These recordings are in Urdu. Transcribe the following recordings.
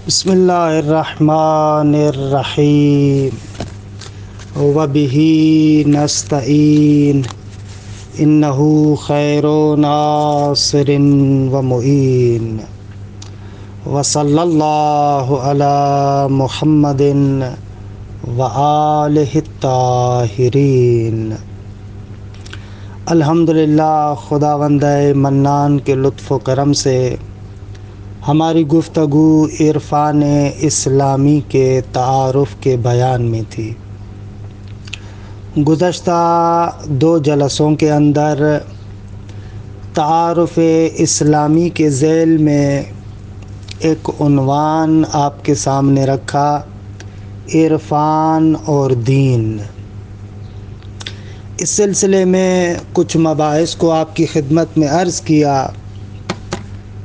بسم اللہ الرحمن الرحیم وبہ نستعین انہ خیر ناصر ومعین وصلی اللہ علی محمد وآلہ الطاہرین۔ الحمدللہ، خداوند منان کے لطف و کرم سے ہماری گفتگو عرفان اسلامی کے تعارف کے بیان میں تھی۔ گزشتہ 2 جلسوں کے اندر تعارف اسلامی کے ذیل میں ایک عنوان آپ کے سامنے رکھا، عرفان اور دین۔ اس سلسلے میں کچھ مباحث کو آپ کی خدمت میں عرض کیا۔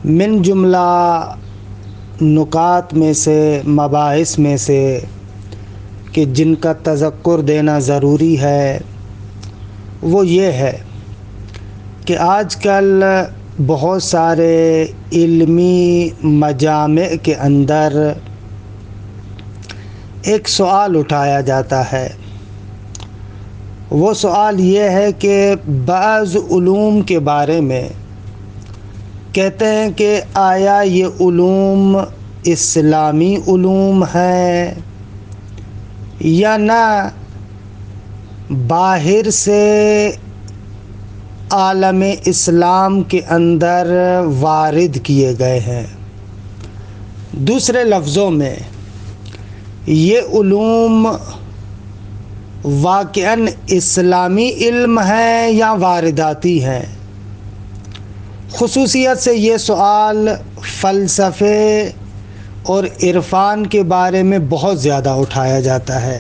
من جملہ نکات میں سے، مباحث میں سے کہ جن کا تذکر دینا ضروری ہے وہ یہ ہے کہ آج کل بہت سارے علمی مجامع کے اندر ایک سوال اٹھایا جاتا ہے۔ وہ سوال یہ ہے کہ بعض علوم کے بارے میں کہتے ہیں کہ آیا یہ علوم اسلامی علوم ہے یا نہ باہر سے عالم اسلام کے اندر وارد کیے گئے ہیں۔ دوسرے لفظوں میں، یہ علوم واقعاً اسلامی علم ہے یا وارداتی ہیں۔ خصوصیت سے یہ سوال فلسفے اور عرفان کے بارے میں بہت زیادہ اٹھایا جاتا ہے۔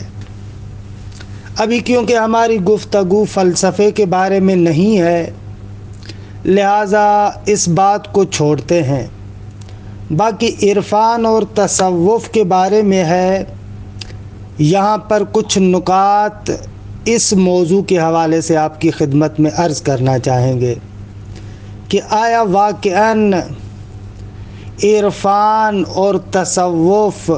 ابھی کیونکہ ہماری گفتگو فلسفے کے بارے میں نہیں ہے، لہٰذا اس بات کو چھوڑتے ہیں۔ باقی عرفان اور تصوف کے بارے میں ہے۔ یہاں پر کچھ نکات اس موضوع کے حوالے سے آپ کی خدمت میں عرض کرنا چاہیں گے کہ آیا واقعاً عرفان اور تصوف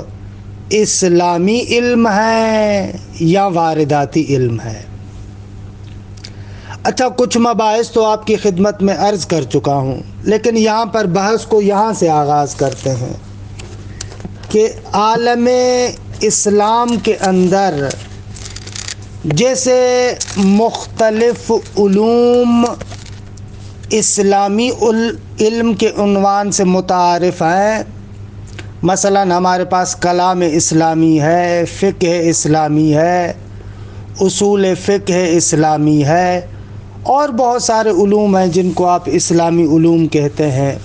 اسلامی علم ہے یا وارداتی علم ہے؟ اچھا، کچھ مباحث تو آپ کی خدمت میں عرض کر چکا ہوں، لیکن یہاں پر بحث کو یہاں سے آغاز کرتے ہیں کہ عالم اسلام کے اندر جیسے مختلف علوم اسلامی علم کے عنوان سے متعارف ہیں۔ مثلاً ہمارے پاس کلام اسلامی ہے، فقہ اسلامی ہے، اصول فقہ اسلامی ہے، اور بہت سارے علوم ہیں جن کو آپ اسلامی علوم کہتے ہیں۔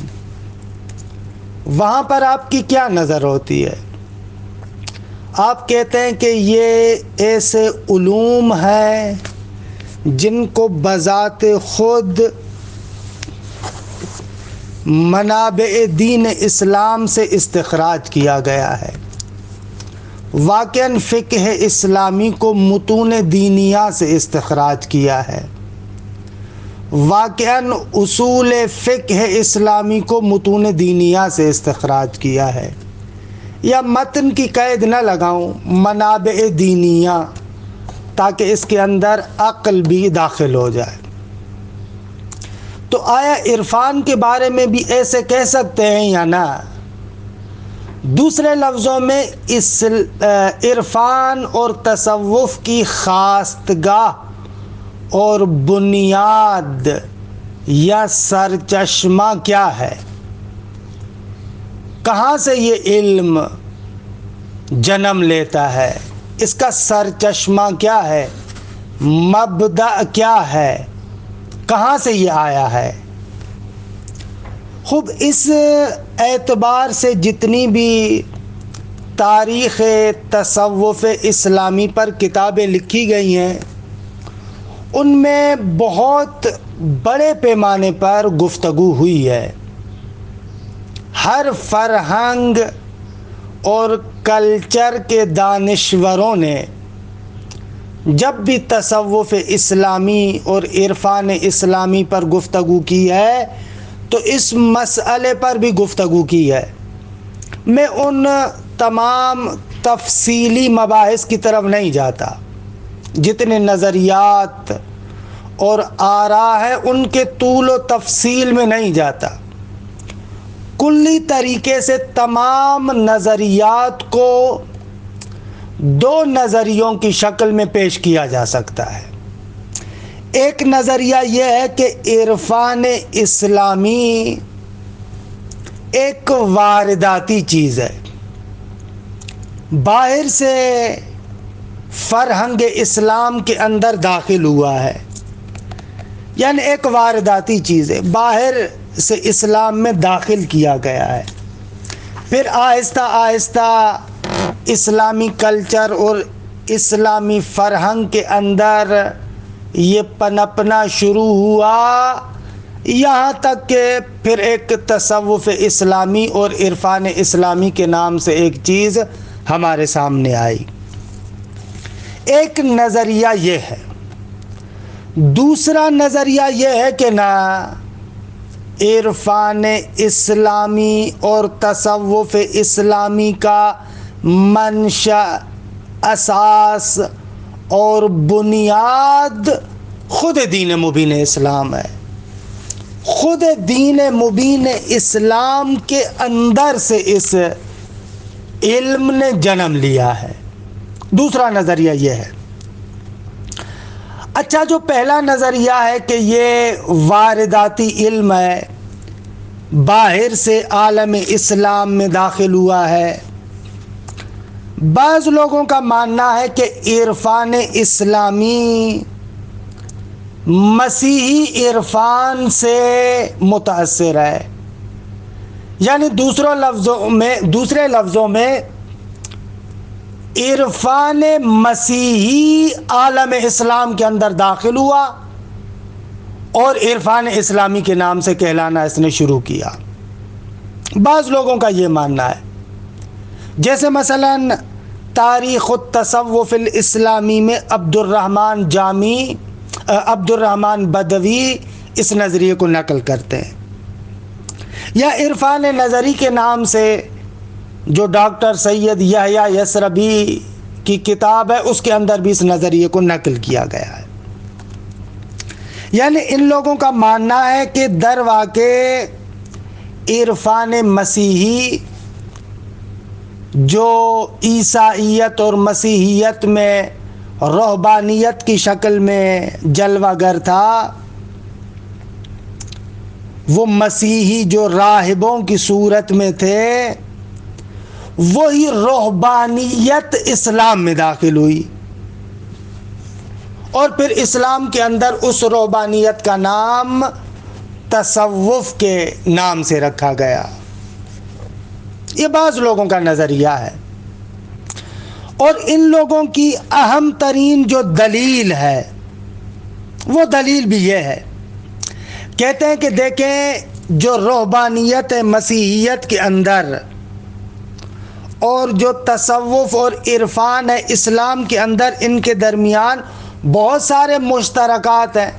وہاں پر آپ کی کیا نظر ہوتی ہے؟ آپ کہتے ہیں کہ یہ ایسے علوم ہیں جن کو بذات خود منابع دین اسلام سے استخراج کیا گیا ہے۔ واقعاً فقہ اسلامی کو متون دینیہ سے استخراج کیا ہے۔ واقعاً اصول فقہ اسلامی کو متون دینیہ سے استخراج کیا ہے۔ یا متن کی قید نہ لگاؤں، منابع دینیہ، تاکہ اس کے اندر عقل بھی داخل ہو جائے۔ تو آیا عرفان کے بارے میں بھی ایسے کہہ سکتے ہیں یا نہ؟ دوسرے لفظوں میں، اس عرفان اور تصوف کی خاستگاہ اور بنیاد یا سرچشمہ کیا ہے؟ کہاں سے یہ علم جنم لیتا ہے؟ اس کا سرچشمہ کیا ہے؟ مبدأ کیا ہے؟ کہاں سے یہ آیا ہے؟ خوب، اس اعتبار سے جتنی بھی تاریخ تصوف اسلامی پر کتابیں لکھی گئی ہیں، ان میں بہت بڑے پیمانے پر گفتگو ہوئی ہے۔ ہر فرہنگ اور کلچر کے دانشوروں نے جب بھی تصوف اسلامی اور عرفان اسلامی پر گفتگو کی ہے تو اس مسئلے پر بھی گفتگو کی ہے میں ان تمام تفصیلی مباحث کی طرف نہیں جاتا، جتنے نظریات اور آراء ہے ان کے طول و تفصیل میں نہیں جاتا۔ کلی طریقے سے تمام نظریات کو دو نظریوں کی شکل میں پیش کیا جا سکتا ہے۔ ایک نظریہ یہ ہے کہ عرفان اسلامی ایک وارداتی چیز ہے، باہر سے فرہنگ اسلام کے اندر داخل ہوا ہے، یعنی ایک وارداتی چیز ہے، باہر سے اسلام میں داخل کیا گیا ہے، پھر آہستہ آہستہ اسلامی کلچر اور اسلامی فرہنگ کے اندر یہ پنپنا شروع ہوا، یہاں تک کہ پھر ایک تصوف اسلامی اور عرفان اسلامی کے نام سے ایک چیز ہمارے سامنے آئی۔ ایک نظریہ یہ ہے۔ دوسرا نظریہ یہ ہے کہ نہ عرفان اسلامی اور تصوف اسلامی کا منشأ، اساس اور بنیاد خود دین مبین اسلام ہے۔ خود دین مبین اسلام کے اندر سے اس علم نے جنم لیا ہے۔ دوسرا نظریہ یہ ہے۔ اچھا، جو پہلا نظریہ ہے کہ یہ وارداتی علم ہے، باہر سے عالم اسلام میں داخل ہوا ہے، بعض لوگوں کا ماننا ہے کہ عرفان اسلامی مسیحی عرفان سے متاثر ہے، یعنی دوسرے لفظوں میں عرفان مسیحی عالم اسلام کے اندر داخل ہوا اور عرفان اسلامی کے نام سے کہلانا اس نے شروع کیا۔ بعض لوگوں کا یہ ماننا ہے، جیسے مثلا تاریخ التصوف الاسلامی میں عبدالرحمن بدوی اس نظریے کو نقل کرتے ہیں، یا عرفان نظری کے نام سے جو ڈاکٹر سید یحییٰ یثربی کی کتاب ہے اس کے اندر بھی اس نظریے کو نقل کیا گیا ہے۔ یعنی ان لوگوں کا ماننا ہے کہ در واقع عرفان مسیحی جو عیسائیت اور مسیحیت میں رہبانیت کی شکل میں جلوہ گر تھا، وہ مسیحی جو راہبوں کی صورت میں تھے، وہی رہبانیت اسلام میں داخل ہوئی، اور پھر اسلام کے اندر اس رہبانیت کا نام تصوف کے نام سے رکھا گیا۔ یہ بعض لوگوں کا نظریہ ہے، اور ان لوگوں کی اہم ترین جو دلیل ہے وہ دلیل بھی یہ ہے، کہتے ہیں کہ دیکھیں جو رہبانیت مسیحیت کے اندر اور جو تصوف اور عرفان ہے اسلام کے اندر، ان کے درمیان بہت سارے مشترکات ہیں۔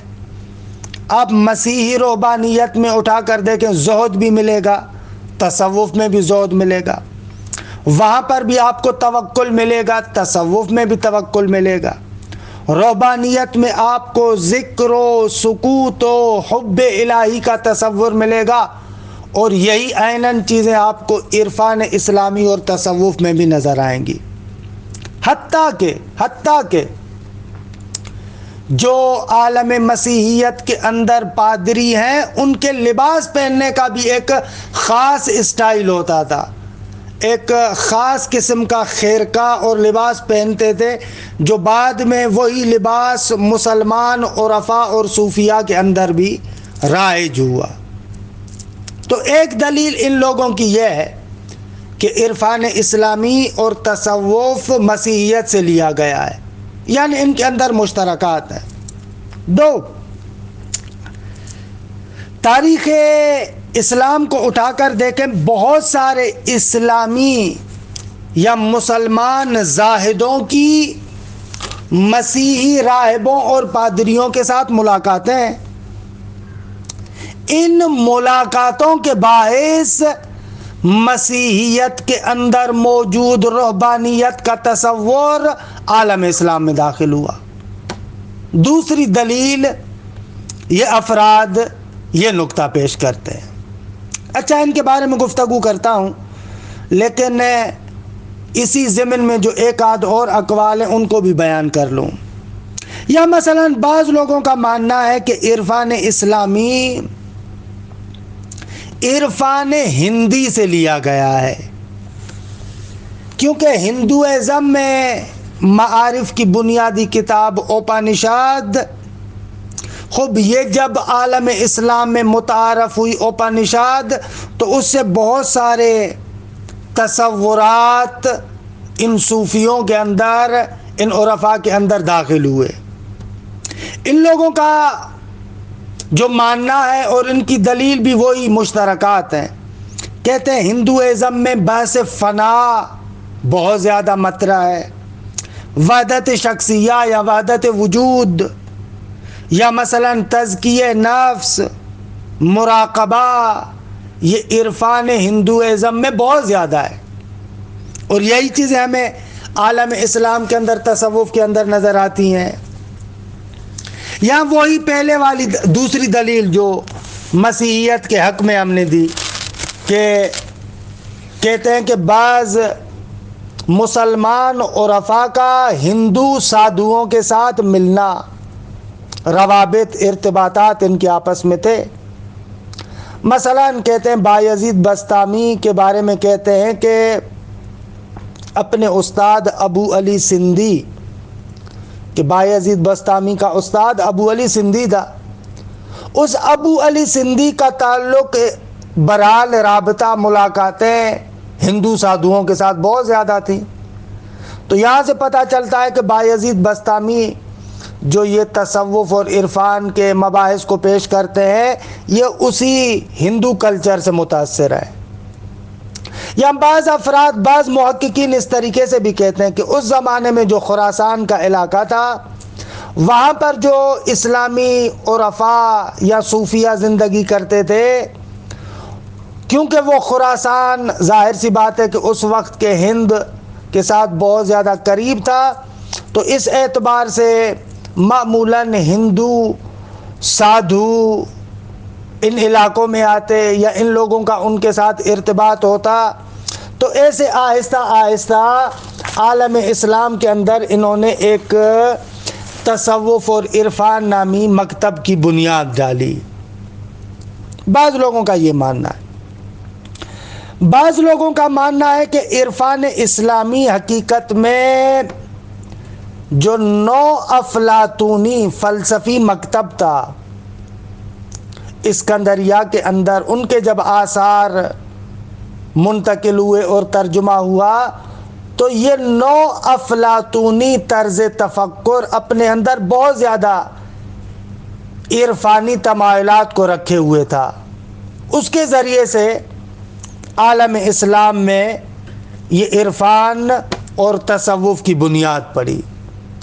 آپ مسیحی رہبانیت میں اٹھا کر دیکھیں، زہد بھی ملے گا، تصوف میں بھی زہد ملے گا، وہاں پر بھی آپ کو توکل ملے گا، تصوف میں بھی توکل ملے گا، رہبانیت میں آپ کو ذکر و سکوت و حب الہی کا تصور ملے گا، اور یہی عیناً چیزیں آپ کو عرفان اسلامی اور تصوف میں بھی نظر آئیں گی۔ حتیٰ کہ جو عالم مسیحیت کے اندر پادری ہیں، ان کے لباس پہننے کا بھی ایک خاص اسٹائل ہوتا تھا، ایک خاص قسم کا خرقہ اور لباس پہنتے تھے، جو بعد میں وہی لباس مسلمان عرفاء اور صوفیاء کے اندر بھی رائج ہوا۔ تو ایک دلیل ان لوگوں کی یہ ہے کہ عرفان اسلامی اور تصوف مسیحیت سے لیا گیا ہے، یعنی ان کے اندر مشترکات ہیں۔ دو، تاریخ اسلام کو اٹھا کر دیکھیں، بہت سارے اسلامی یا مسلمان زاہدوں کی مسیحی راہبوں اور پادریوں کے ساتھ ملاقاتیں ہیں۔ ان ملاقاتوں کے باعث مسیحیت کے اندر موجود رہبانیت کا تصور عالم اسلام میں داخل ہوا۔ دوسری دلیل یہ افراد یہ نقطہ پیش کرتے ہیں۔ اچھا، ان کے بارے میں گفتگو کرتا ہوں، لیکن اسی ضمن میں جو ایک آدھ اور اقوال ہیں ان کو بھی بیان کر لوں۔ یا مثلا بعض لوگوں کا ماننا ہے کہ عرفان اسلامی عرفان ہندی سے لیا گیا ہے، کیونکہ ہندوازم میں معارف کی بنیادی کتاب اوپانشاد، خوب یہ جب عالم اسلام میں متعارف ہوئی اوپانشاد تو اس سے بہت سارے تصورات ان صوفیوں کے اندر، ان عرفاء کے اندر داخل ہوئے۔ ان لوگوں کا جو ماننا ہے اور ان کی دلیل بھی وہی مشترکات ہیں۔ کہتے ہیں ہندوازم میں بحث فنا بہت زیادہ مطرح ہے، وحدت شخصیہ یا وحدت وجود، یا مثلا تزکیہ نفس، مراقبہ، یہ عرفان ہندوازم میں بہت زیادہ ہے، اور یہی چیزیں ہمیں عالم اسلام کے اندر، تصوف کے اندر نظر آتی ہیں۔ یا وہی پہلے والی دوسری دلیل جو مسیحیت کے حق میں ہم نے دی، کہ کہتے ہیں کہ بعض مسلمان عرفاء کا ہندو سادھوؤں کے ساتھ ملنا، روابط، ارتباطات ان کے آپس میں تھے۔ مثلا کہتے ہیں بایزید بسطامی کے بارے میں کہتے ہیں کہ اپنے استاد ابو علی سندھی، کہ بایزید بسطامی کا استاد ابو علی سندھی تھا، اس ابو علی سندھی کا تعلق برحال رابطہ، ملاقاتیں ہندو سادھوؤں کے ساتھ بہت زیادہ تھیں۔ تو یہاں سے پتہ چلتا ہے کہ بایزید بسطامی جو یہ تصوف اور عرفان کے مباحث کو پیش کرتے ہیں، یہ اسی ہندو کلچر سے متاثر ہے۔ یا بعض افراد، بعض محققین اس طریقے سے بھی کہتے ہیں کہ اس زمانے میں جو خراسان کا علاقہ تھا، وہاں پر جو اسلامی عرفاء یا صوفیہ زندگی کرتے تھے، کیونکہ وہ خراسان ظاہر سی بات ہے کہ اس وقت کے ہند کے ساتھ بہت زیادہ قریب تھا، تو اس اعتبار سے معمولاً ہندو سادھو ان علاقوں میں آتے یا ان لوگوں کا ان کے ساتھ ارتباط ہوتا، تو ایسے آہستہ آہستہ عالم اسلام کے اندر انہوں نے ایک تصوف اور عرفان نامی مکتب کی بنیاد ڈالی۔ بعض لوگوں کا یہ ماننا ہے۔ بعض لوگوں کا ماننا ہے کہ عرفان اسلامی حقیقت میں جو نو افلاطونی فلسفی مکتب تھا اسکندریہ کے اندر، ان کے جب آثار منتقل ہوئے اور ترجمہ ہوا تو یہ نو افلاطونی طرز تفکر اپنے اندر بہت زیادہ عرفانی تمایلات کو رکھے ہوئے تھا۔ اس کے ذریعے سے عالم اسلام میں یہ عرفان اور تصوف کی بنیاد پڑی،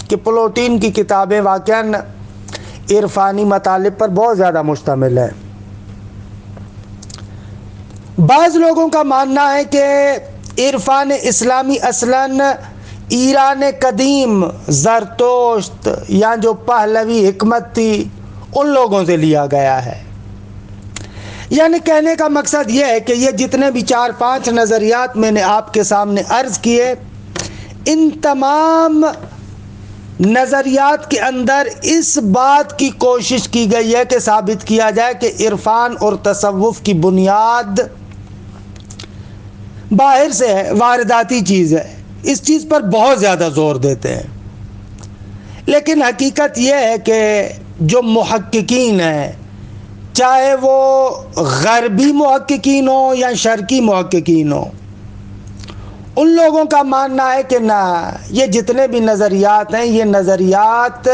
کہ پلوٹین کی کتابیں واقعاً عرفانی مطالب پر بہت زیادہ مشتمل ہے۔ بعض لوگوں کا ماننا ہے کہ عرفان اسلامی اصلاً ایران قدیم، زرتشت یا جو پہلوی حکمت تھی ان لوگوں سے لیا گیا ہے۔ یعنی کہنے کا مقصد یہ ہے کہ یہ جتنے بھی 4-5 نظریات میں نے آپ کے سامنے عرض کیے، ان تمام نظریات کے اندر اس بات کی کوشش کی گئی ہے کہ ثابت کیا جائے کہ عرفان اور تصوف کی بنیاد باہر سے ہے، وارداتی چیز ہے۔ اس چیز پر بہت زیادہ زور دیتے ہیں، لیکن حقیقت یہ ہے کہ جو محققین ہیں، چاہے وہ غربی محققین ہوں یا شرقی محققین ہوں، ان لوگوں کا ماننا ہے کہ نہ، یہ جتنے بھی نظریات ہیں یہ نظریات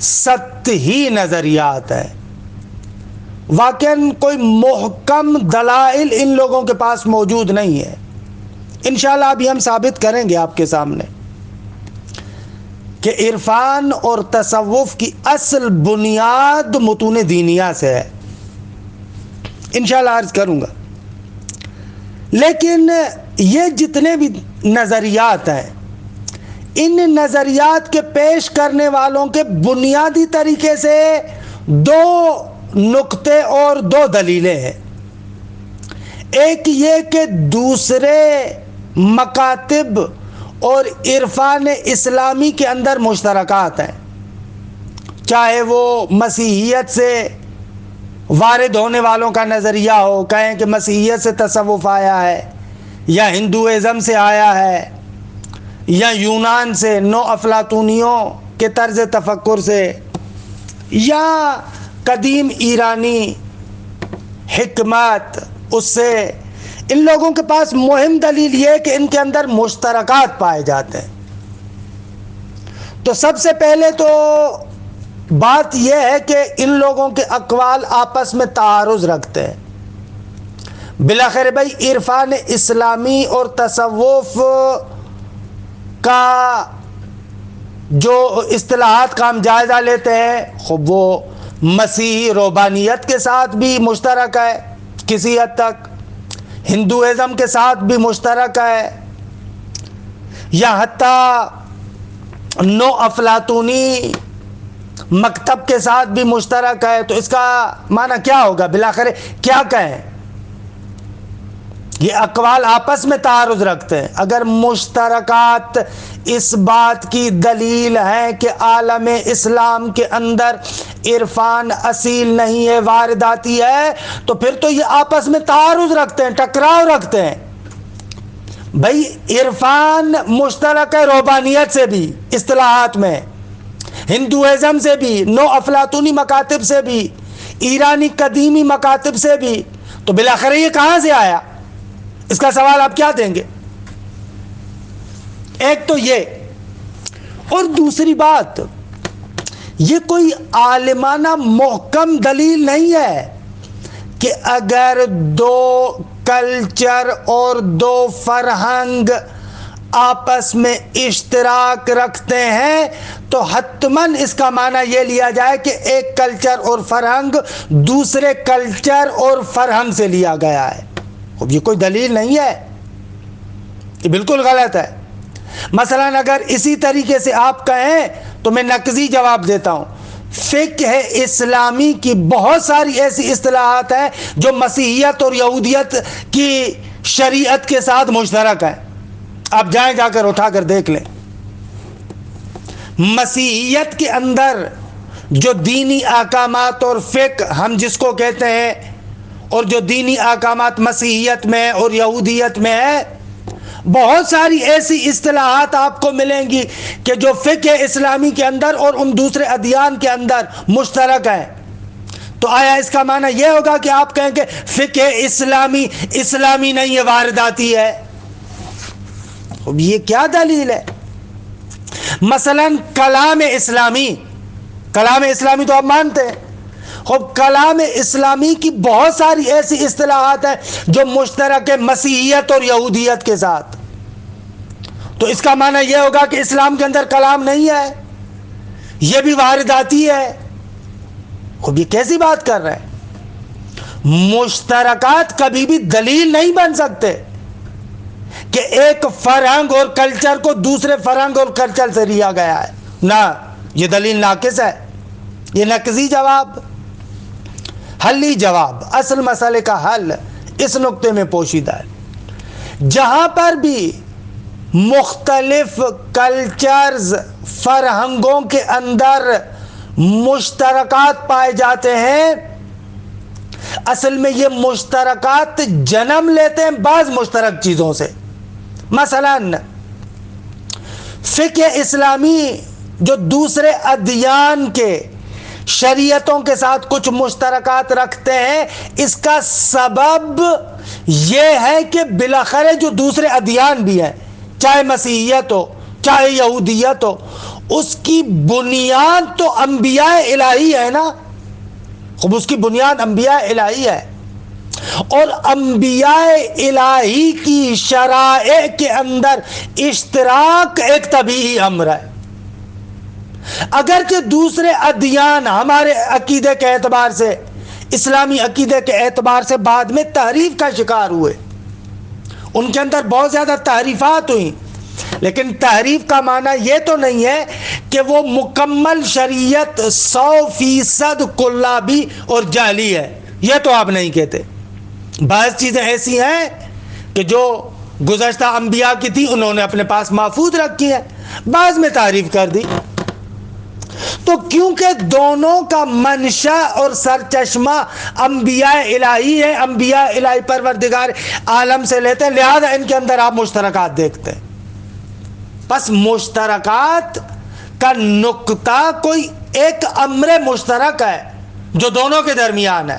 سطحی نظریات ہیں، واقعاً کوئی محکم دلائل ان لوگوں کے پاس موجود نہیں ہے۔ انشاءاللہ ابھی ہم ثابت کریں گے آپ کے سامنے کہ عرفان اور تصوف کی اصل بنیاد متون دینیہ سے ہے، انشاءاللہ عرض کروں گا۔ لیکن یہ جتنے بھی نظریات ہیں، ان نظریات کے پیش کرنے والوں کے بنیادی طریقے سے دو نقطے اور دو دلیلیں ہیں۔ ایک یہ کہ دوسرے مکاتب اور عرفان اسلامی کے اندر مشترکات ہیں، چاہے وہ مسیحیت سے وارد ہونے والوں کا نظریہ ہو، کہیں کہ مسیحیت سے تصوف آیا ہے، یا ہندوازم سے آیا ہے، یا یونان سے نو افلاطونیوں کے طرز تفکر سے، یا قدیم ایرانی حکمت اس سے۔ ان لوگوں کے پاس مہم دلیل یہ ہے کہ ان کے اندر مشترکات پائے جاتے ہیں۔ تو سب سے پہلے تو بات یہ ہے کہ ان لوگوں کے اقوال آپس میں تعارض رکھتے ہیں۔ بالآخر بھائی عرفان اسلامی اور تصوف کا جو اصطلاحات کا ہم جائزہ لیتے ہیں، خب وہ مسیحی روحانیت کے ساتھ بھی مشترک ہے، کسی حد تک ہندوازم کے ساتھ بھی مشترک ہے، یا حتیٰ نو افلاطونی مکتب کے ساتھ بھی مشترک ہے۔ تو اس کا معنی کیا ہوگا؟ بالآخر کیا کہیں؟ یہ اقوال آپس میں تعارض رکھتے ہیں۔ اگر مشترکات اس بات کی دلیل ہے کہ عالم اسلام کے اندر عرفان اصیل نہیں ہے، وارداتی ہے، تو پھر تو یہ آپس میں تعارض رکھتے ہیں، ٹکراؤ رکھتے ہیں۔ بھائی عرفان مشترک ہے روحانیت سے بھی، اصطلاحات میں، ہندوازم سے بھی، نو افلاطونی مکاتب سے بھی، ایرانی قدیمی مکاتب سے بھی، تو بالآخر یہ کہاں سے آیا؟ اس کا سوال آپ کیا دیں گے؟ ایک تو یہ، اور دوسری بات یہ کوئی عالمانہ محکم دلیل نہیں ہے کہ اگر دو کلچر اور دو فرہنگ آپس میں اشتراک رکھتے ہیں تو حتماً اس کا معنی یہ لیا جائے کہ ایک کلچر اور فرہنگ دوسرے کلچر اور فرہنگ سے لیا گیا ہے۔ اب یہ کوئی دلیل نہیں ہے، یہ بالکل غلط ہے۔ مثلا اگر اسی طریقے سے آپ کہیں تو میں نقضی جواب دیتا ہوں، فقہ اسلامی کی بہت ساری ایسی اصطلاحات ہیں جو مسیحیت اور یہودیت کی شریعت کے ساتھ مشترک ہیں۔ آپ جائیں، جا کر اٹھا کر دیکھ لیں۔ مسیحیت کے اندر جو دینی احکامات اور فقہ ہم جس کو کہتے ہیں، اور جو دینی احکامات مسیحیت میں اور یہودیت میں ہے، بہت ساری ایسی اصطلاحات آپ کو ملیں گی کہ جو فقہ اسلامی کے اندر اور ان دوسرے ادیان کے اندر مشترک ہیں۔ تو آیا اس کا معنی یہ ہوگا کہ آپ کہیں کہ فقہ اسلامی نہیں ہے، وارداتی ہے؟ اب یہ کیا دلیل ہے؟ مثلا کلام اسلامی تو آپ مانتے ہیں، خب کلام اسلامی کی بہت ساری ایسی اصطلاحات ہیں جو مشترک ہے مسیحیت اور یہودیت کے ساتھ۔ تو اس کا معنی یہ ہوگا کہ اسلام کے اندر کلام نہیں ہے، یہ بھی وارداتی ہے؟ خب یہ کیسی بات کر رہے ہیں؟ مشترکات کبھی بھی دلیل نہیں بن سکتے کہ ایک فرہنگ اور کلچر کو دوسرے فرہنگ اور کلچر سے لیا گیا ہے، نہ، یہ دلیل ناقص ہے، یہ نقضی جواب۔ حلی جواب، اصل مسئلے کا حل اس نقطے میں پوشیدہ ہے۔ جہاں پر بھی مختلف کلچرز، فرہنگوں کے اندر مشترکات پائے جاتے ہیں، اصل میں یہ مشترکات جنم لیتے ہیں بعض مشترک چیزوں سے۔ مثلا فقہ اسلامی جو دوسرے ادیان کے شریعتوں کے ساتھ کچھ مشترکات رکھتے ہیں، اس کا سبب یہ ہے کہ بالاخره جو دوسرے ادیان بھی ہیں، چاہے مسیحیت ہو چاہے یہودیت ہو، اس کی بنیاد تو انبیاء الہی ہے نا۔ خب اس کی بنیاد انبیاء الہی ہے، اور انبیاء الہی کی شرائع کے اندر اشتراک ایک طبیعی امر ہے۔ اگرچہ دوسرے ادیان ہمارے عقیدے کے اعتبار سے، اسلامی عقیدے کے اعتبار سے بعد میں تحریف کا شکار ہوئے، ان کے اندر بہت زیادہ تحریفات ہوئیں، لیکن تحریف کا معنی یہ تو نہیں ہے کہ وہ مکمل شریعت 100% قلابی اور جعلی ہے، یہ تو آپ نہیں کہتے۔ بعض چیزیں ایسی ہیں کہ جو گزشتہ انبیاء کی تھی انہوں نے اپنے پاس محفوظ رکھی ہے، بعض میں تعریف کر دی۔ تو کیونکہ دونوں کا منشا اور سرچشمہ انبیاء الہی ہے، انبیاء الہی پروردگار عالم سے لیتے ہیں، لہذا ان کے اندر آپ مشترکات دیکھتے ہیں۔ پس مشترکات کا نقطہ کوئی ایک امر مشترک ہے جو دونوں کے درمیان ہے،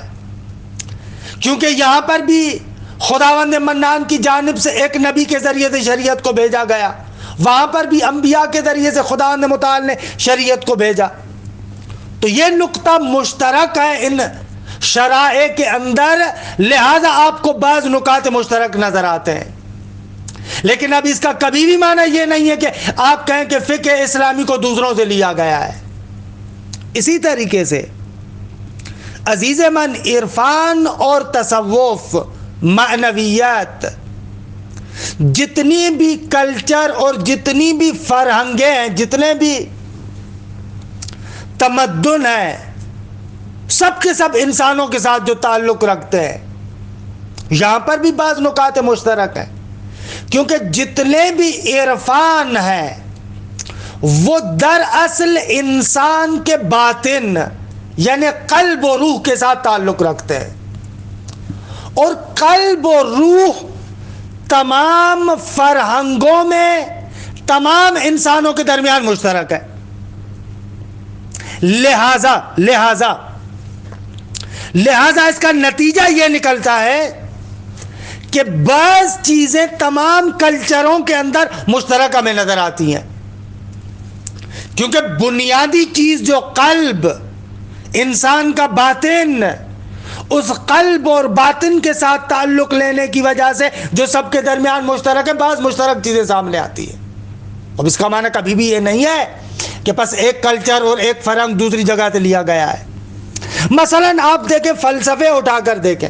کیونکہ یہاں پر بھی خداوند منان کی جانب سے ایک نبی کے ذریعے سے شریعت کو بھیجا گیا، وہاں پر بھی انبیاء کے ذریعے سے خداوند متعال نے شریعت کو بھیجا، تو یہ نقطہ مشترک ہے ان شرائع کے اندر، لہذا آپ کو بعض نکات مشترک نظر آتے ہیں۔ لیکن اب اس کا کبھی بھی معنی یہ نہیں ہے کہ آپ کہیں کہ فقہ اسلامی کو دوسروں سے لیا گیا ہے۔ اسی طریقے سے عزیز من، عرفان اور تصوف، معنویات، جتنی بھی کلچر اور جتنی بھی فرہنگیں ہیں، جتنے بھی تمدن ہیں، سب کے سب انسانوں کے ساتھ جو تعلق رکھتے ہیں، یہاں پر بھی بعض نکات مشترک ہیں، کیونکہ جتنے بھی عرفان ہیں وہ دراصل انسان کے باطن یعنی قلب و روح کے ساتھ تعلق رکھتے ہیں، اور قلب و روح تمام فرہنگوں میں تمام انسانوں کے درمیان مشترک ہے۔ لہذا اس کا نتیجہ یہ نکلتا ہے کہ بعض چیزیں تمام کلچروں کے اندر مشترکہ میں نظر آتی ہیں، کیونکہ بنیادی چیز جو قلب، انسان کا باطن، اس قلب اور باطن کے ساتھ تعلق لینے کی وجہ سے جو سب کے درمیان مشترک ہے، بعض مشترک چیزیں سامنے آتی ہیں۔ اب اس کا معنی کبھی بھی یہ نہیں ہے کہ بس ایک کلچر اور ایک فرہنگ دوسری جگہ سے لیا گیا ہے۔ مثلا آپ دیکھیں، فلسفے اٹھا کر دیکھیں،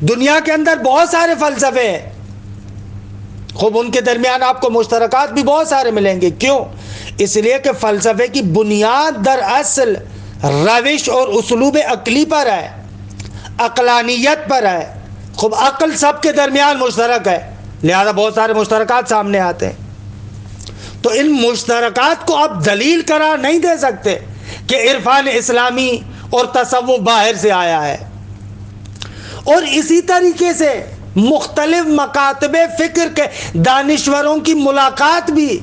دنیا کے اندر بہت سارے فلسفے ہیں، خوب ان کے درمیان آپ کو مشترکات بھی بہت سارے ملیں گے۔ کیوں؟ اس لیے کہ فلسفے کی بنیاد دراصل روش اور اسلوب عقلی پر ہے، عقلانیت پر ہے۔ خوب عقل سب کے درمیان مشترک ہے، لہذا بہت سارے مشترکات سامنے آتے ہیں۔ تو ان مشترکات کو آپ دلیل قرار نہیں دے سکتے کہ عرفان اسلامی اور تصوف باہر سے آیا ہے۔ اور اسی طریقے سے مختلف مکاتب فکر کے دانشوروں کی ملاقات بھی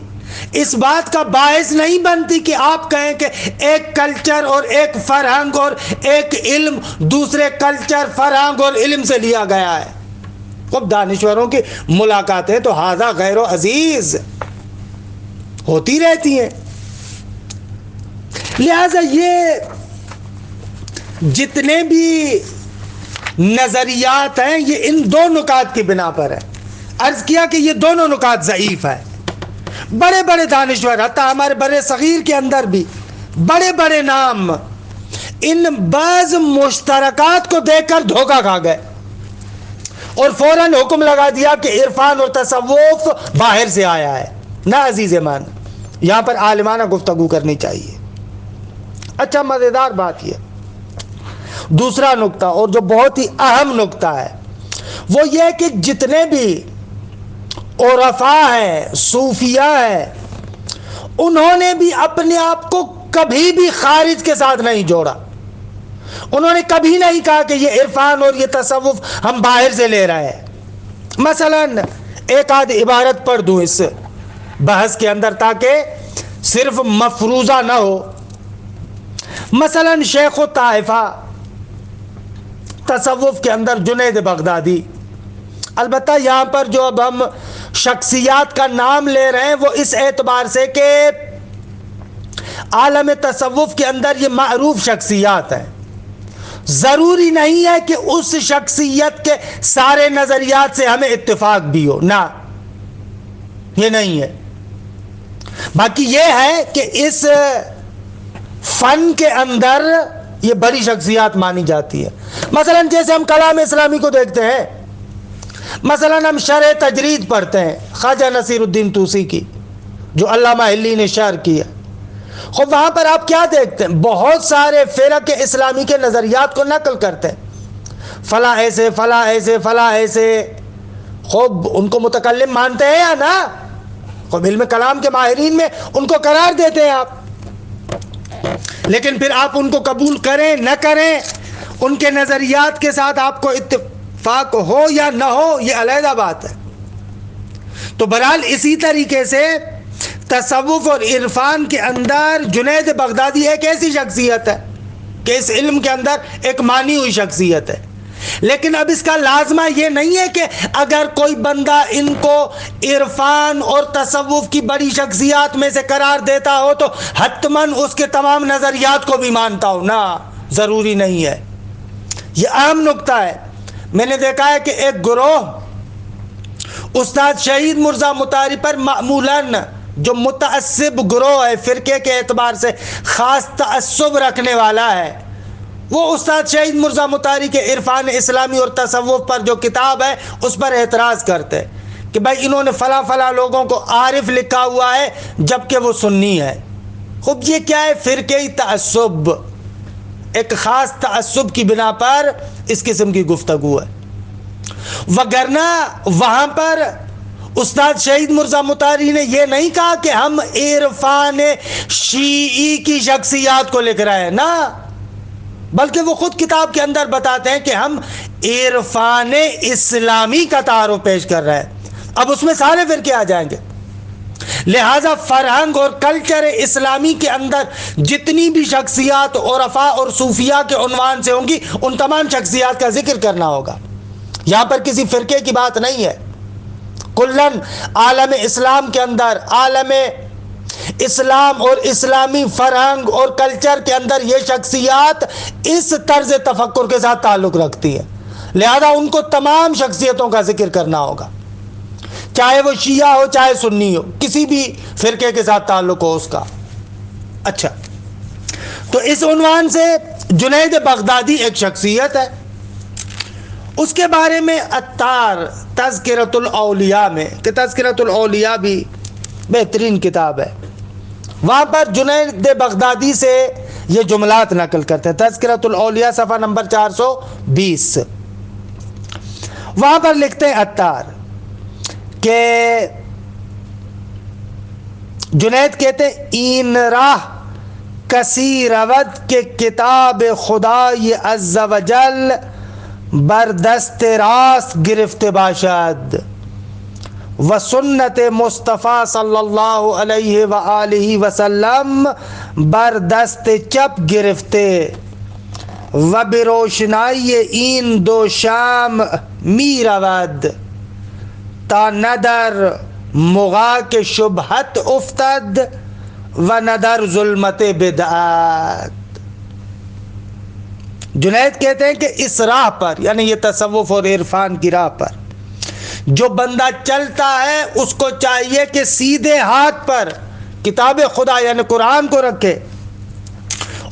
اس بات کا باعث نہیں بنتی کہ آپ کہیں کہ ایک کلچر اور ایک فرہنگ اور ایک علم دوسرے کلچر، فرہنگ اور علم سے لیا گیا ہے۔ خب دانشوروں کی ملاقاتیں تو ہذا غیر و عزیز ہوتی رہتی ہیں۔ لہذا یہ جتنے بھی نظریات ہیں یہ ان دو نکات کی بنا پر ہے۔ عرض کیا کہ یہ دونوں نکات ضعیف ہیں۔ بڑے بڑے دانشور، حتیٰ ہمارے بر صغیر کے اندر بھی بڑے بڑے نام ان بعض مشترکات کو دیکھ کر دھوکہ کھا گئے اور فوراً حکم لگا دیا کہ عرفان اور تصوف باہر سے آیا ہے۔ نہ عزیز مان، یہاں پر عالمانہ گفتگو کرنی چاہیے۔ اچھا، مزیدار بات یہ دوسرا نقطہ اور جو بہت ہی اہم نقطہ ہے وہ یہ کہ جتنے بھی عرفاء ہیں، صوفیاء ہیں، انہوں نے بھی اپنے آپ کو کبھی بھی خارج کے ساتھ نہیں جوڑا۔ انہوں نے کبھی نہیں کہا کہ یہ عرفان اور یہ تصوف ہم باہر سے لے رہے ہیں۔ مثلا ایک آدھ عبارت پڑھ دوں اس بحث کے اندر تاکہ صرف مفروضہ نہ ہو۔ مثلا شیخ الطائفہ تصوف کے اندر جنید بغدادی، البتہ یہاں پر جو اب ہم شخصیات کا نام لے رہے ہیں وہ اس اعتبار سے کہ عالم تصوف کے اندر یہ معروف شخصیات ہیں، ضروری نہیں ہے کہ اس شخصیت کے سارے نظریات سے ہمیں اتفاق بھی ہو، نہ، یہ نہیں ہے۔ باقی یہ ہے کہ اس فن کے اندر یہ بڑی شخصیات مانی جاتی ہے۔ مثلا جیسے ہم کلام اسلامی کو دیکھتے ہیں، مثلا ہم شرح تجرید پڑھتے ہیں خواجہ نصیر الدین طوسی کی، جو علامہ حلی نے شرح کیا. خب وہاں پر آپ کیا دیکھتے ہیں؟ بہت سارے فرق اسلامی کے نظریات کو نقل کرتے ہیں، فلاں ایسے فلاں ایسے فلاں ایسے. خب ان کو متکلم مانتے ہیں یا نا؟ خب علم کلام کے ماہرین میں ان کو قرار دیتے ہیں آپ، لیکن پھر آپ ان کو قبول کریں نہ کریں، ان کے نظریات کے ساتھ آپ کو اتفاق ہو یا نہ ہو، یہ علیحدہ بات ہے. تو بہرحال اسی طریقے سے تصوف اور عرفان کے اندر جنید بغدادی ایک ایسی شخصیت ہے کہ اس علم کے اندر ایک مانی ہوئی شخصیت ہے. لیکن اب اس کا لازمہ یہ نہیں ہے کہ اگر کوئی بندہ ان کو عرفان اور تصوف کی بڑی شخصیات میں سے قرار دیتا ہو تو حتماً اس کے تمام نظریات کو بھی مانتا ہو. نہ، ضروری نہیں ہے. یہ اہم نکتہ ہے. میں نے دیکھا ہے کہ ایک گروہ استاد شہید مرزا مطہری پر معمولاً جو متعصب گروہ ہے، فرقے کے اعتبار سے خاص تعصب رکھنے والا ہے، وہ استاد شہید مرزا مطہری کے عرفان اسلامی اور تصوف پر جو کتاب ہے اس پر اعتراض کرتے کہ بھائی انہوں نے فلاں فلاں لوگوں کو عارف لکھا ہوا ہے جبکہ وہ سنی ہے. خب یہ کیا ہے؟ فرقی تعصب، ایک خاص تعصب کی بنا پر اس قسم کی گفتگو ہے. وگرنہ وہاں پر استاد شہید مرزا مطہری نے یہ نہیں کہا کہ ہم عرفان شیعی کی شخصیات کو لکھ رہے ہیں، نا، بلکہ وہ خود کتاب کے اندر بتاتے ہیں کہ ہم عرفان اسلامی کا تعارف پیش کر رہے ہیں. اب اس میں سارے فرقے آ جائیں گے. لہذا فرہنگ اور کلچر اسلامی کے اندر جتنی بھی شخصیات عرفاء اور صوفیاء کے عنوان سے ہوں گی، ان تمام شخصیات کا ذکر کرنا ہوگا. یہاں پر کسی فرقے کی بات نہیں ہے. کلن عالم اسلام کے اندر، عالم اسلام اور اسلامی فرہنگ اور کلچر کے اندر یہ شخصیات اس طرز تفکر کے ساتھ تعلق رکھتی ہے. لہذا ان کو تمام شخصیتوں کا ذکر کرنا ہوگا، چاہے وہ شیعہ ہو چاہے سنی ہو، کسی بھی فرقے کے ساتھ تعلق ہو اس کا. اچھا، تو اس عنوان سے جنید بغدادی ایک شخصیت ہے. اس کے بارے میں عطار تذکرۃ الاولیاء میں، کہ تذکرۃ الاولیاء بھی بہترین کتاب ہے، وہاں پر جنید بغدادی سے یہ جملات نقل کرتے ہیں. تذکرۃ الاولیاء صفحہ نمبر 420. وہاں پر لکھتے ہیں عطار کہ جنید کہتے ہیں این راہ کسی رود کے کتاب خدای عز و جل بر دست راست گرفت باشد و سنت مصطفیٰ صلی اللہ علیہ وآلہ وسلم بر دست چپ گرفتے و بروشنائی این دو شام می رود تا ندر مغا کے شبہت افتد و ندر ظلمت بدعات. جنید کہتے ہیں کہ اس راہ پر، یعنی یہ تصوف اور عرفان کی راہ پر جو بندہ چلتا ہے اس کو چاہیے کہ سیدھے ہاتھ پر کتاب خدا یعنی قرآن کو رکھے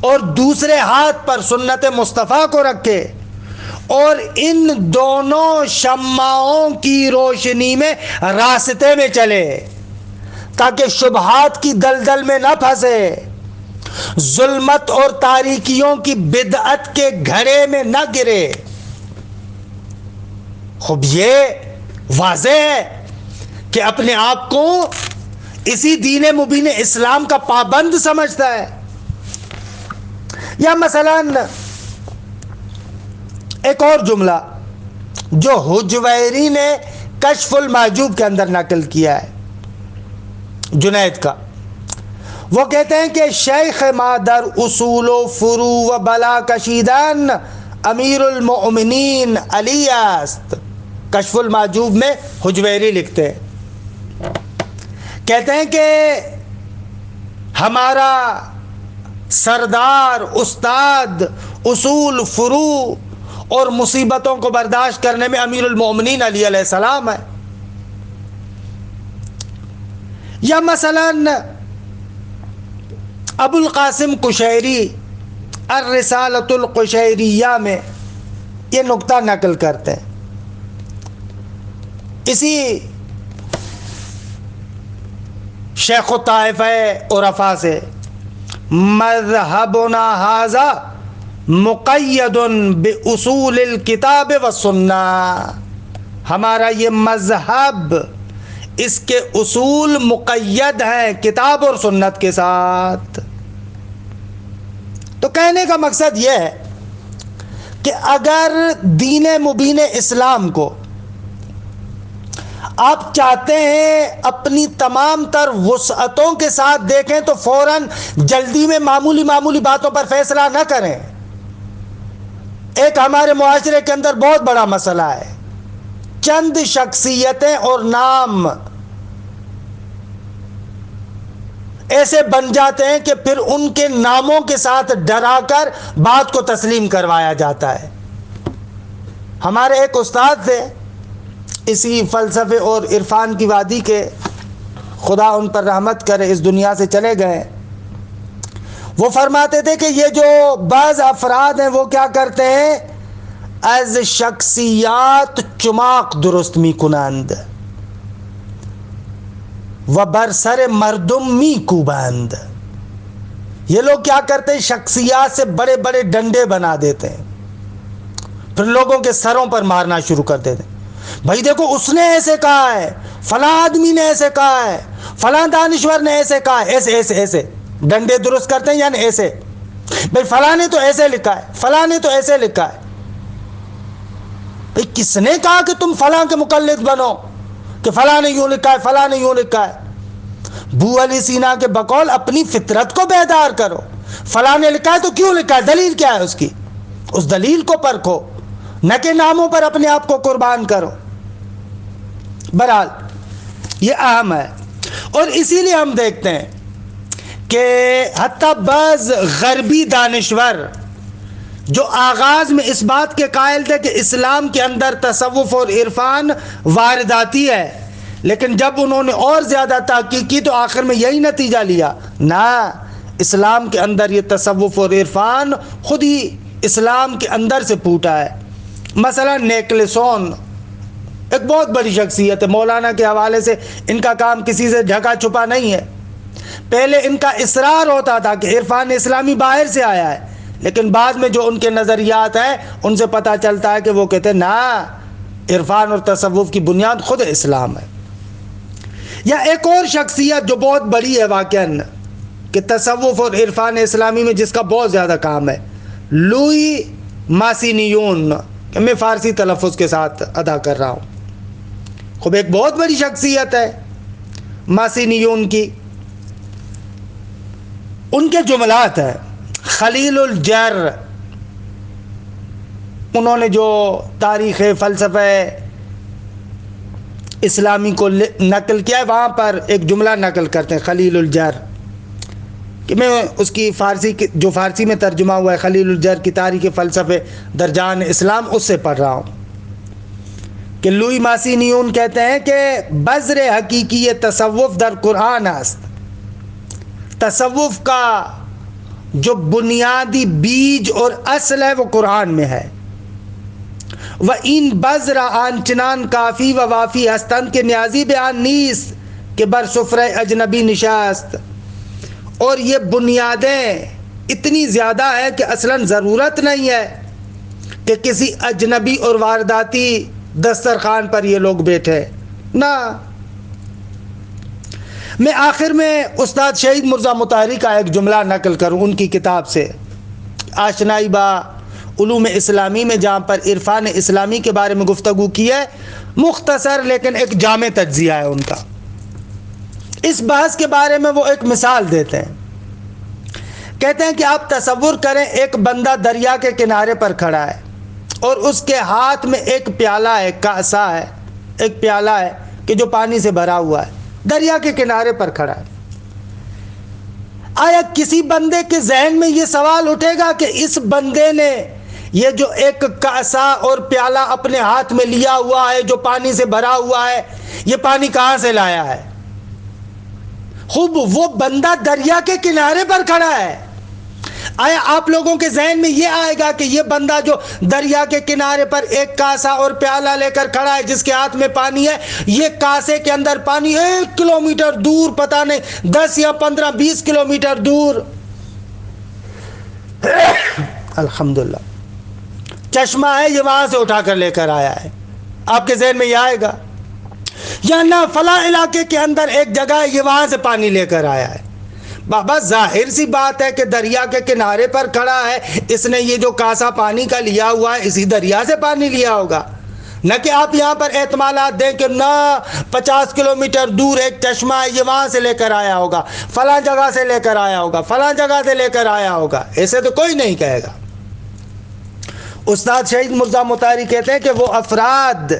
اور دوسرے ہاتھ پر سنت مصطفیٰ کو رکھے، اور ان دونوں شمعوں کی روشنی میں راستے میں چلے تاکہ شبہات کی دلدل میں نہ پھنسے، ظلمت اور تاریکیوں کی بدعت کے گھڑے میں نہ گرے. خب یہ واضح ہے کہ اپنے آپ کو اسی دین مبین اسلام کا پابند سمجھتا ہے. یا مثلا ایک اور جملہ جو حجویری نے کشف المحجوب کے اندر نقل کیا ہے جنید کا، وہ کہتے ہیں کہ شیخ مادر اصول و فروع و بلا کشیدن امیر المؤمنین علی است. کشف المحجوب میں حجویری لکھتے ہیں، کہتے ہیں کہ ہمارا سردار استاد اصول فروع اور مصیبتوں کو برداشت کرنے میں امیر المؤمنین علی علیہ السلام ہے. یا مثلا ابو القاسم قشیری الرسالۃ القشیریہ میں یہ نقطہ نقل کرتے ہیں اسی شیخ الطائفہ عرفا سے مذہبنا ھذا مقید باصول الکتاب والسنہ، ہمارا یہ مذہب اس کے اصول مقید ہیں کتاب اور سنت کے ساتھ۔ تو کہنے کا مقصد یہ ہے کہ اگر دین مبین اسلام کو آپ چاہتے ہیں اپنی تمام تر وسعتوں کے ساتھ دیکھیں تو فوراً جلدی میں معمولی باتوں پر فیصلہ نہ کریں۔ ایک ہمارے معاشرے کے اندر بہت بڑا مسئلہ ہے، چند شخصیتیں اور نام ایسے بن جاتے ہیں کہ پھر ان کے ناموں کے ساتھ ڈرا کر بات کو تسلیم کروایا جاتا ہے۔ ہمارے ایک استاد تھے اسی فلسفے اور عرفان کی وادی کے، خدا ان پر رحمت کرے، اس دنیا سے چلے گئے۔ وہ فرماتے تھے کہ یہ جو بعض افراد ہیں وہ کیا کرتے ہیں، از شخصیات چماق درست می کنند و بر سر مردم می کوبند۔ یہ لوگ کیا کرتے ہیں، شخصیات سے بڑے بڑے ڈنڈے بنا دیتے ہیں، پھر لوگوں کے سروں پر مارنا شروع کر دیتے ہیں۔ بھائی دیکھو اس نے ایسے کہا ہے، فلاں آدمی نے ایسے کہا ہے، فلاں دانشور نے ایسے کہا ہے، ایسے ڈنڈے درست کرتے ہیں، یعنی ایسے، بھائی فلاں نے تو ایسے لکھا ہے، فلاں نے تو ایسے لکھا ہے۔ بھائی کس نے کہا کہ تم فلاں کے مقلد بنو کہ فلاں نے یوں لکھا ہے، فلاں نے یوں لکھا ہے؟ ابو علی سینا کے بقول اپنی فطرت کو بیدار کرو، فلاں نے لکھا ہے تو کیوں لکھا ہے، دلیل کیا ہے اس کی، اس دلیل کو پرکھو، نہ کہ ناموں پر اپنے آپ کو قربان کرو۔ بہرحال یہ اہم ہے، اور اسی لیے ہم دیکھتے ہیں کہ حتیٰ بعض غربی دانشور جو آغاز میں اس بات کے قائل تھے کہ اسلام کے اندر تصوف اور عرفان وارداتی ہے، لیکن جب انہوں نے اور زیادہ تحقیق کی تو آخر میں یہی نتیجہ لیا، نہ، اسلام کے اندر یہ تصوف اور عرفان خود ہی اسلام کے اندر سے پھوٹا ہے۔ مثلا نیکلسون ایک بہت بڑی شخصیت ہے، مولانا کے حوالے سے ان کا کام کسی سے ڈھکا چھپا نہیں ہے۔ پہلے ان کا اصرار ہوتا تھا کہ عرفان اسلامی باہر سے آیا ہے، لیکن بعد میں جو ان کے نظریات ہیں ان سے پتہ چلتا ہے کہ وہ کہتے ہیں نا، عرفان اور تصوف کی بنیاد خود اسلام ہے۔ یا ایک اور شخصیت جو بہت بڑی ہے واقعاً کہ تصوف اور عرفان اسلامی میں جس کا بہت زیادہ کام ہے، لوئی ماسینیون، میں فارسی تلفظ کے ساتھ ادا کر رہا ہوں، خوب ایک بہت بڑی شخصیت ہے ماسینیون کی۔ ان کے جملات ہیں، خلیل الجر، انہوں نے جو تاریخ فلسفہ اسلامی کو نقل کیا ہے وہاں پر ایک جملہ نقل کرتے ہیں خلیل الجر، کہ میں اس کی جو فارسی میں ترجمہ ہوا ہے خلیل الجر کی تاریخ فلسفہ درجان اسلام، اس سے پڑھ رہا ہوں کہ لوئی ماسینیون کہتے ہیں کہ بذر حقیقی تصوف در قرآن است، تصوف کا جو بنیادی بیج اور اصل ہے وہ قرآن میں ہے، و این بذر آنچنان کافی و وافی ہستند کے نیازی بیان نیست کہ بر سفرہ اجنبی نشست، اور یہ بنیادیں اتنی زیادہ ہیں کہ اصلاً ضرورت نہیں ہے کہ کسی اجنبی اور وارداتی دسترخوان پر یہ لوگ بیٹھے، نہ۔ میں آخر میں استاد شہید مرزا مطہری کا ایک جملہ نقل کروں ان کی کتاب سے، آشنائی با علوم اسلامی میں، جہاں پر عرفان اسلامی کے بارے میں گفتگو کی ہے، مختصر لیکن ایک جامع تجزیہ ہے ان کا۔ اس بحث کے بارے میں وہ ایک مثال دیتے ہیں، کہتے ہیں کہ آپ تصور کریں ایک بندہ دریا کے کنارے پر کھڑا ہے اور اس کے ہاتھ میں ایک پیالہ ہے، کاسا ہے، ایک پیالہ ہے کہ جو پانی سے بھرا ہوا ہے، دریا کے کنارے پر کھڑا ہے۔ آیا کسی بندے کے ذہن میں یہ سوال اٹھے گا کہ اس بندے نے یہ جو ایک کاسا اور پیالہ اپنے ہاتھ میں لیا ہوا ہے جو پانی سے بھرا ہوا ہے، یہ پانی کہاں سے لایا ہے؟ خوب وہ بندہ دریا کے کنارے پر کھڑا ہے، آیا آپ لوگوں کے ذہن میں یہ آئے گا کہ یہ بندہ جو دریا کے کنارے پر ایک کاسا اور پیالہ لے کر کھڑا ہے، جس کے ہاتھ میں پانی ہے، یہ کاسے کے اندر پانی 1 کلومیٹر دور، پتہ نہیں 10 یا 15 20 کلومیٹر دور الحمدللہ چشمہ ہے، یہ وہاں سے اٹھا کر لے کر آیا ہے؟ آپ کے ذہن میں یہ آئے گا؟ یا نہ فلاں علاقے کے اندر ایک جگہ ہے، یہ وہاں سے پانی لے کر آیا ہے؟ بابا ظاہر سی بات ہے کہ دریا کے کنارے پر کھڑا ہے، اس نے یہ جو کاسا پانی کا لیا ہوا ہے اسی دریا سے پانی لیا ہوگا، نہ کہ آپ یہاں پر احتمالات دیں کہ نہ 50 کلومیٹر دور ایک چشمہ ہے، یہ وہاں سے لے کر آیا ہوگا، فلاں جگہ سے لے کر آیا ہوگا، فلاں جگہ سے لے کر آیا ہوگا، ایسے تو کوئی نہیں کہے گا۔ استاد شہید مرزا مطہری کہتے ہیں کہ وہ افراد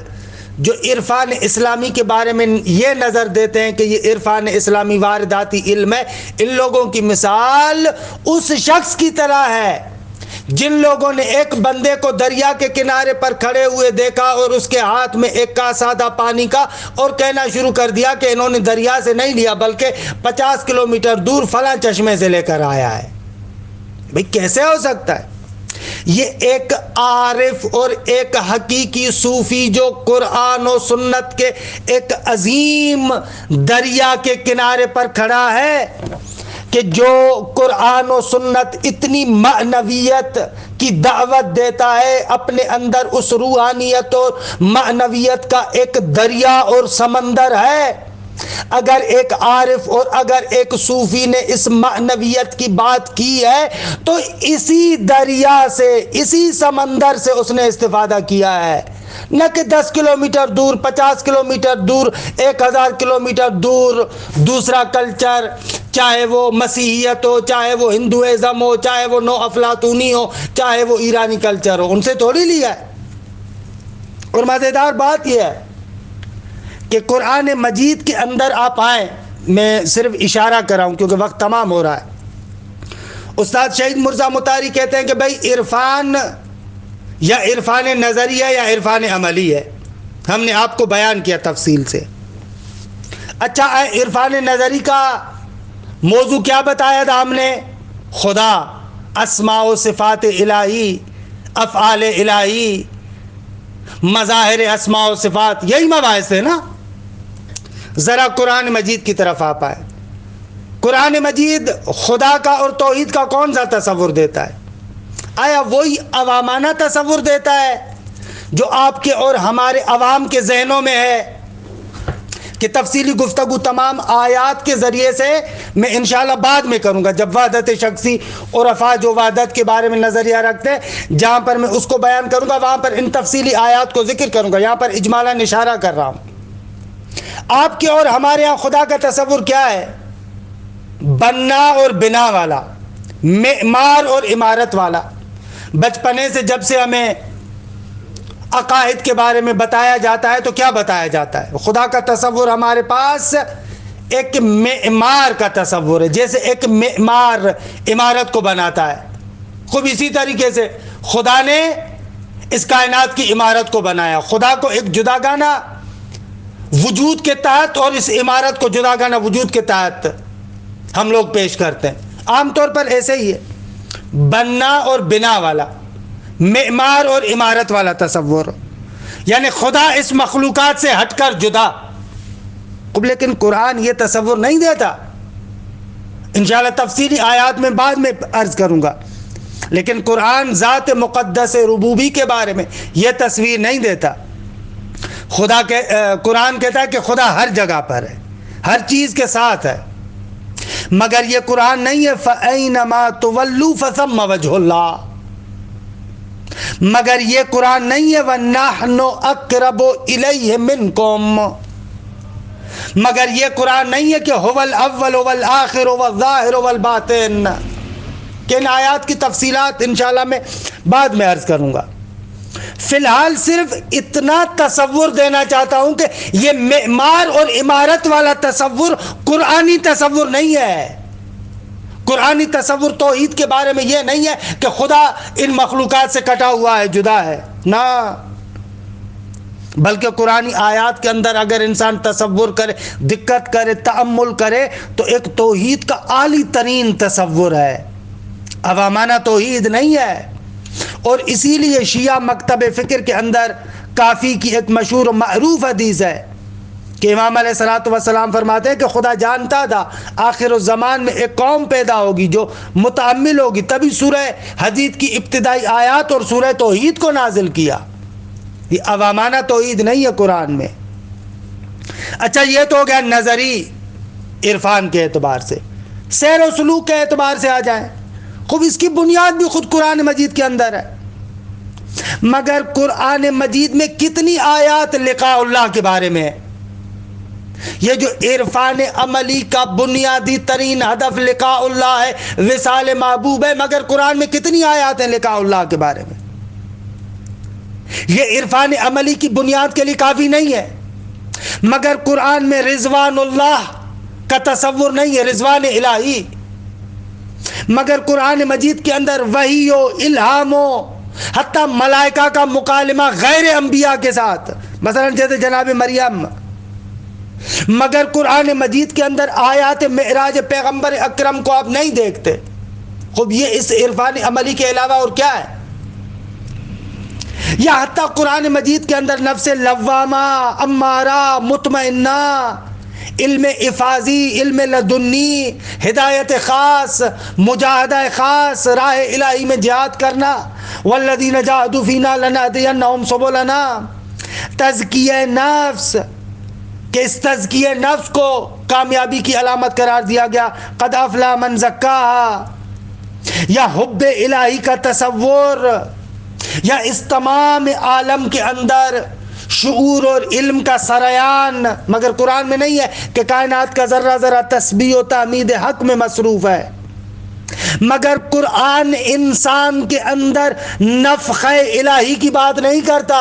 جو عرفان اسلامی کے بارے میں یہ نظر دیتے ہیں کہ یہ عرفان اسلامی وارداتی علم ہے، ان لوگوں کی مثال اس شخص کی طرح ہے جن لوگوں نے ایک بندے کو دریا کے کنارے پر کھڑے ہوئے دیکھا اور اس کے ہاتھ میں ایک کاسا تھا پانی کا، اور کہنا شروع کر دیا کہ انہوں نے دریا سے نہیں لیا بلکہ 50 کلومیٹر دور فلاں چشمے سے لے کر آیا ہے۔ بھئی کیسے ہو سکتا ہے؟ یہ ایک عارف اور ایک حقیقی صوفی جو قرآن و سنت کے ایک عظیم دریا کے کنارے پر کھڑا ہے، کہ جو قرآن و سنت اتنی معنویت کی دعوت دیتا ہے، اپنے اندر اس روحانیت اور معنویت کا ایک دریا اور سمندر ہے۔ اگر ایک عارف اور اگر ایک صوفی نے اس معنویت کی بات کی ہے تو اسی دریا سے، اسی سمندر سے اس نے استفادہ کیا ہے، نہ کہ 10 کلومیٹر دور، 50 کلومیٹر دور، 1000 کلومیٹر دور دوسرا کلچر، چاہے وہ مسیحیت ہو، چاہے وہ ہندوازم ہو، چاہے وہ نو افلاطونی ہو، چاہے وہ ایرانی کلچر ہو، ان سے تھوڑی لیا ہے۔ اور مزیدار بات یہ ہے کہ قرآن مجید کے اندر آپ آئیں، میں صرف اشارہ کر رہا ہوں کیونکہ وقت تمام ہو رہا ہے۔ استاد شہید مرزا مطہری کہتے ہیں کہ بھائی عرفان یا عرفان نظریہ یا عرفان عملی ہے، ہم نے آپ کو بیان کیا تفصیل سے۔ اچھا، عرفان نظری کا موضوع کیا بتایا تھا ہم نے؟ خدا، اسماء و صفات الہی، افعال الہی، مظاہر اسماء و صفات، یہی مباحث ہے نا۔ ذرا قرآن مجید کی طرف آپ آئے۔ قرآن مجید خدا کا اور توحید کا کون سا تصور دیتا ہے؟ آیا وہی عوامانہ تصور دیتا ہے جو آپ کے اور ہمارے عوام کے ذہنوں میں ہے؟ کہ تفصیلی گفتگو تمام آیات کے ذریعے سے میں انشاءاللہ بعد میں کروں گا، جب وحدت شخصی اور افعال جو وحدت کے بارے میں نظریہ رکھتے ہیں، جہاں پر میں اس کو بیان کروں گا وہاں پر ان تفصیلی آیات کو ذکر کروں گا۔ یہاں پر اجمالاً اشارہ کر رہا ہوں۔ آپ کے اور ہمارے یہاں خدا کا تصور کیا ہے؟ بننا اور بنا والا، معمار اور عمارت والا۔ بچپنے سے جب سے ہمیں عقائد کے بارے میں بتایا جاتا ہے تو کیا بتایا جاتا ہے؟ خدا کا تصور ہمارے پاس ایک معمار کا تصور ہے، جیسے ایک معمار عمارت کو بناتا ہے، خوب اسی طریقے سے خدا نے اس کائنات کی عمارت کو بنایا۔ خدا کو ایک جداگانہ وجود کے تحت اور اس عمارت کو جداگانہ وجود کے تحت ہم لوگ پیش کرتے ہیں۔ عام طور پر ایسے ہی ہے، بننا اور بنا والا، معمار اور عمارت والا تصور، یعنی خدا اس مخلوقات سے ہٹ کر جدا۔ لیکن قرآن یہ تصور نہیں دیتا، انشاءاللہ تفصیلی آیات میں بعد میں عرض کروں گا، لیکن قرآن ذات مقدس ربوبی کے بارے میں یہ تصویر نہیں دیتا۔ خدا کے قرآن کہتا ہے کہ خدا ہر جگہ پر ہے، ہر چیز کے ساتھ ہے، مگر یہ قرآن نہیں ہے فَأَيْنَمَا تُوَلُّوا فَثَمَّ وَجْهُ اللَّهِ، مگر یہ قرآن نہیں ہے وَنَحْنُ أَقْرَبُ إِلَيْهِ مِنْكُمْ، مگر یہ قرآن نہیں ہے کہ هُوَ الْأَوَّلُ وَالْآخِرُ وَالظَّاهِرُ وَالْبَاطِنُ، کہ ان آیات کی تفصیلات انشاءاللہ میں بعد میں عرض کروں گا۔ فی الحال صرف اتنا تصور دینا چاہتا ہوں کہ یہ معمار اور عمارت والا تصور قرآنی تصور نہیں ہے۔ قرآنی تصور توحید کے بارے میں یہ نہیں ہے کہ خدا ان مخلوقات سے کٹا ہوا ہے، جدا ہے، نہ، بلکہ قرآنی آیات کے اندر اگر انسان تصور کرے، دقت کرے، تأمل کرے تو ایک توحید کا اعلی ترین تصور ہے، عوامانہ توحید نہیں ہے. اور اسی لیے شیعہ مکتب فکر کے اندر کافی کی ایک مشہور و معروف حدیث ہے کہ امام علیہ الصلوۃ والسلام فرماتے ہیں کہ خدا جانتا تھا آخر الزمان میں ایک قوم پیدا ہوگی جو متعمل ہوگی، تبھی سورہ حدید کی ابتدائی آیات اور سورہ توحید کو نازل کیا. یہ عوامانہ توحید نہیں ہے قرآن میں. اچھا، یہ تو ہو گیا نظری عرفان کے اعتبار سے. سیر و سلوک کے اعتبار سے آ جائیں، خوب اس کی بنیاد بھی خود قرآن مجید کے اندر ہے. مگر قرآن مجید میں کتنی آیات لقاء اللہ کے بارے میں ہے؟ یہ جو عرفان عملی کا بنیادی ترین ہدف لقاء اللہ ہے، وصال محبوب ہے، مگر قرآن میں کتنی آیات ہیں لقاء اللہ کے بارے میں؟ یہ عرفان عملی کی بنیاد کے لیے کافی نہیں ہے. مگر قرآن میں رضوان اللہ کا تصور نہیں ہے، رضوان الہی. مگر قرآن مجید کے اندر وحی و الہام و حتیٰ ملائکہ کا مکالمہ غیر انبیاء کے ساتھ، مثلا جیسے جناب مریم. مگر قرآن مجید کے اندر آیات معراج پیغمبر اکرم کو آپ نہیں دیکھتے. خب یہ اس عرفان عملی کے علاوہ اور کیا ہے؟ یا حتیٰ قرآن مجید کے اندر نفس لوامہ، امارہ، مطمئنہ، علم افاضی، علم لدنی، ہدایت خاص، مجاہدہ خاص، راہ الہی میں جہاد کرنا، والذین جاہدوا فینا لنہدینہم سبلنا، تزکیہ نفس، کہ اس تزکیہ نفس کو کامیابی کی علامت قرار دیا گیا، قد افلح من زکاہا. یا حب الہی کا تصور، یا اس تمام عالم کے اندر شعور اور علم کا سریان. مگر قرآن میں نہیں ہے کہ کائنات کا ذرہ ذرہ تسبیح و تحمید حق میں مصروف ہے. مگر قرآن انسان کے اندر نفخ الہی کی بات نہیں کرتا،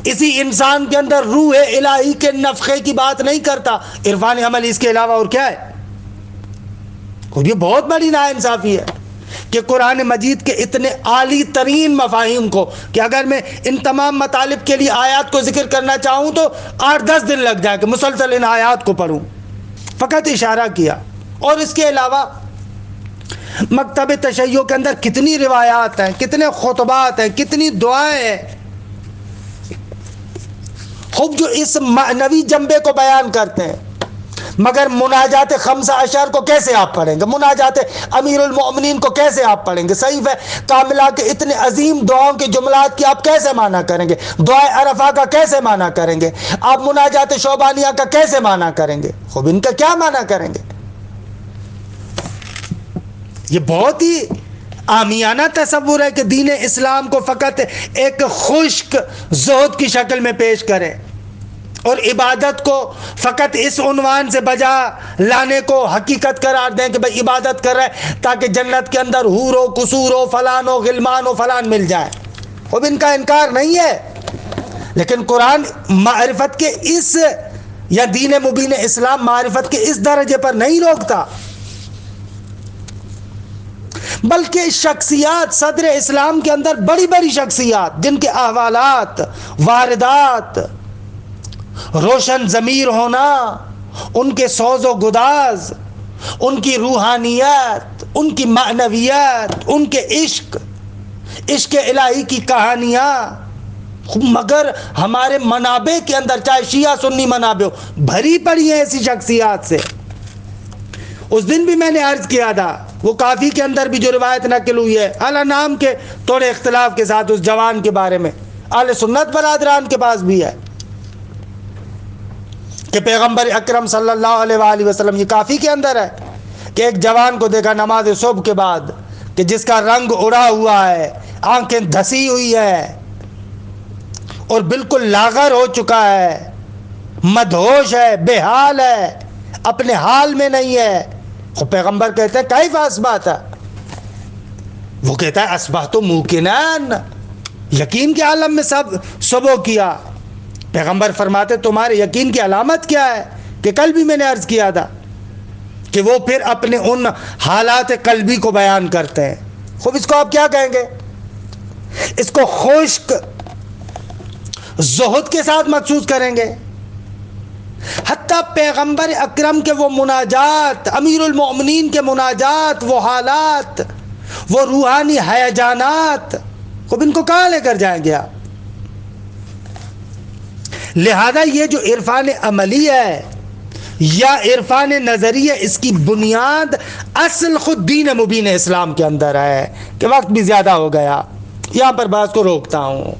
اسی انسان کے اندر روح الہی کے نفخے کی بات نہیں کرتا. عرفان عمل اس کے علاوہ اور کیا ہے؟ یہ بہت بڑی ناانصافی ہے کہ قرآن مجید کے اتنے عالی ترین مفاہیم کو، کہ اگر میں ان تمام مطالب کے لیے آیات کو ذکر کرنا چاہوں تو 8-10 دن لگ جائے کہ مسلسل ان آیات کو پڑھوں. فقط اشارہ کیا. اور اس کے علاوہ مکتب تشیع کے اندر کتنی روایات ہیں، کتنے خطبات ہیں، کتنی دعائیں ہیں، خوب جو اس معنوی جنبے کو بیان کرتے ہیں. مگر مناجات 15 کو کیسے آپ پڑھیں گے؟ مناجات امیر المؤمنین کو کیسے آپ پڑھیں گے؟ صحیفہ کاملہ کے اتنے عظیم دعاؤں کے جملات کی آپ کیسے معنی کریں گے؟ دعائے عرفہ کا کیسے معنی کریں گے؟ آپ مناجات شعبانیہ کا کیسے معنی کریں گے؟ خوب ان کا کیا معنی کریں گے؟ یہ بہت ہی عامیانہ تصور ہے کہ دین اسلام کو فقط ایک خشک زہد کی شکل میں پیش کریں اور عبادت کو فقط اس عنوان سے بجا لانے کو حقیقت قرار دیں کہ بھئی عبادت کر رہے ہیں تاکہ جنت کے اندر حور و قصور و فلان و غلمان و فلان مل جائے. اب ان کا انکار نہیں ہے، لیکن قرآن معرفت کے اس، یا دین مبین اسلام معرفت کے اس درجے پر نہیں روکتا، بلکہ شخصیات صدر اسلام کے اندر بڑی بڑی شخصیات جن کے احوالات، واردات، روشن ضمیر ہونا، ان کے سوز و گداز، ان کی روحانیت، ان کی معنویت، ان کے عشق الہی کی کہانیاں، مگر ہمارے منابع کے اندر چاہے شیعہ سنی منابع ہو بھری پڑی ہیں ایسی شخصیات سے. اس دن بھی میں نے عرض کیا تھا، وہ کافی کے اندر بھی جو روایت نقل ہوئی ہے، اعلیٰ نام کے تھوڑے اختلاف کے ساتھ اس جوان کے بارے میں، اہل سنت برادران کے پاس بھی ہے، کہ پیغمبر اکرم صلی اللہ علیہ وآلہ وسلم، یہ کافی کے اندر ہے کہ ایک جوان کو دیکھا نماز صبح کے بعد کہ جس کا رنگ اڑا ہوا ہے، آنکھیں دھسی ہوئی ہے اور بالکل لاغر ہو چکا ہے، مدہوش ہے، بے حال ہے، اپنے حال میں نہیں ہے. پیغمبر کہتے ہیں کیف اصبحت؟ وہ کہتا ہے اصبحت موقنان، یقین کے عالم میں سب صبح کیا. پیغمبر فرماتے تمہارے یقین کی علامت کیا ہے؟ کہ کل بھی میں نے عرض کیا تھا کہ وہ پھر اپنے ان حالات قلبی کو بیان کرتے ہیں. خوب اس کو آپ کیا کہیں گے؟ اس کو خشک زہد کے ساتھ مخصوص کریں گے. حتیٰ پیغمبر اکرم کے وہ مناجات، امیر المؤمنین کے مناجات، وہ حالات، وہ روحانی ہیجانات خب ان کو کہاں لے کر جائیں گے آپ؟ لہذا یہ جو عرفان عملی ہے یا عرفان نظری ہے، اس کی بنیاد اصل خود دین مبین اسلام کے اندر ہے کہ وقت بھی زیادہ ہو گیا، یہاں پر بات کو روکتا ہوں۔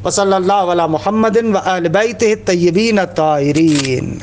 وصلی اللہ علی محمد و آل بیتہ الطیبین الطاہرین۔